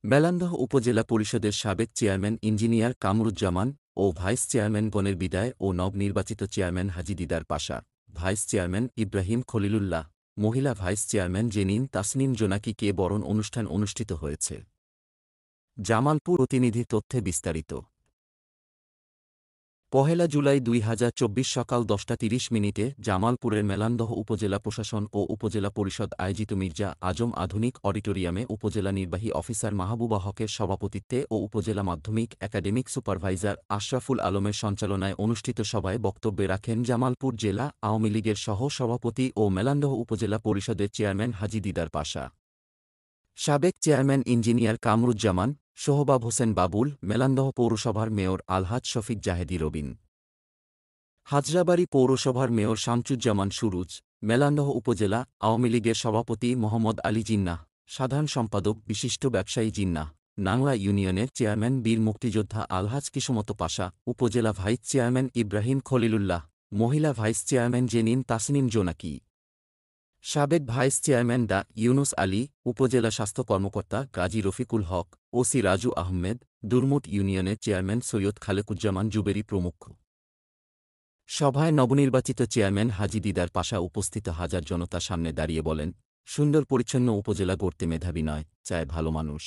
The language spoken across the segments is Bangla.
মেলান্দহ উপজেলা পরিষদের সাবেক চেয়ারম্যান ইঞ্জিনিয়ার কামরুজ্জামান ও ভাইস চেয়ারম্যানগণের বিদায় ও নবনির্বাচিত চেয়ারম্যান হাজী দিদার পাশা, ভাইস চেয়ারম্যান ইব্রাহিম খলিলুল্লাহ, মহিলা ভাইস চেয়ারম্যান জেনিন তাসনিম জোনাকিকে বরণ অনুষ্ঠান অনুষ্ঠিত হয়েছে। জামালপুর প্রতিনিধি তথ্যে বিস্তারিত। ১ জুলাই ২০২৪ সকাল ১০:৩০ জামালপুরের মেলান্দহ উপজেলা প্রশাসন ও উপজেলা পরিষদ আয়োজিত মির্জা আজম আধুনিক অডিটোরিয়ামে উপজেলা নির্বাহী অফিসার মাহবুবা হকের সভাপতিত্বে ও উপজেলা মাধ্যমিক একাডেমিক সুপারভাইজার আশরাফুল আলমের সঞ্চালনায় অনুষ্ঠিত সভায় বক্তব্যে রাখেন জামালপুর জেলা আওয়ামী লীগের সহ-সভাপতি ও মেলান্দহ উপজেলা পরিষদের চেয়ারম্যান হাজী দিদার পাশা, সাবেক চেয়ারম্যান ইঞ্জিনিয়ার কামরুজ্জামান, সোহবাব হোসেন বাবুল, মেলান্দহ পৌরসভার মেয়র আলহাজ শফিক জাহেদী রবিন, হাজরাবাড়ী পৌরসভার মেয়র শামসুজ্জামান সুরুজ, মেলান্দহ উপজেলা আওয়ামী লীগের সভাপতি মোহাম্মদ আলী জিন্নাহ, সাধারণ সম্পাদক বিশিষ্ট ব্যবসায়ী জিন্নাহ, নাংলা ইউনিয়নের চেয়ারম্যান বীর মুক্তিযোদ্ধা আলহাজ কিসমত পাশা, উপজেলা ভাইস চেয়ারম্যান ইব্রাহিম খলিলুল্লাহ, মহিলা ভাইস চেয়ারম্যান জেনিন তাসনিম জোনাকি, সাবেক ভাইস চেয়ারম্যান ডা ইউনুস আলী, উপজেলা স্বাস্থ্য কর্মকর্তা গাজী রফিকুল হক, ওসি রাজু আহমেদ, দুরমুট ইউনিয়নের চেয়ারম্যান সৈয়দ খালেকুজ্জামান জুবেরি প্রমুখ। সভায় নবনির্বাচিত চেয়ারম্যান হাজী দিদার পাশা উপস্থিত হাজার জনতার সামনে দাঁড়িয়ে বলেন, সুন্দর পরিচ্ছন্ন উপজেলা গড়তে মেধাবী নয়, চায় ভালো মানুষ।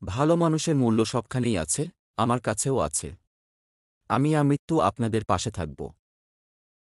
ভালো মানুষের মূল্য সবখানেই আছে, আমার কাছেও আছে। আমি আমৃত্যু আপনাদের পাশে থাকব।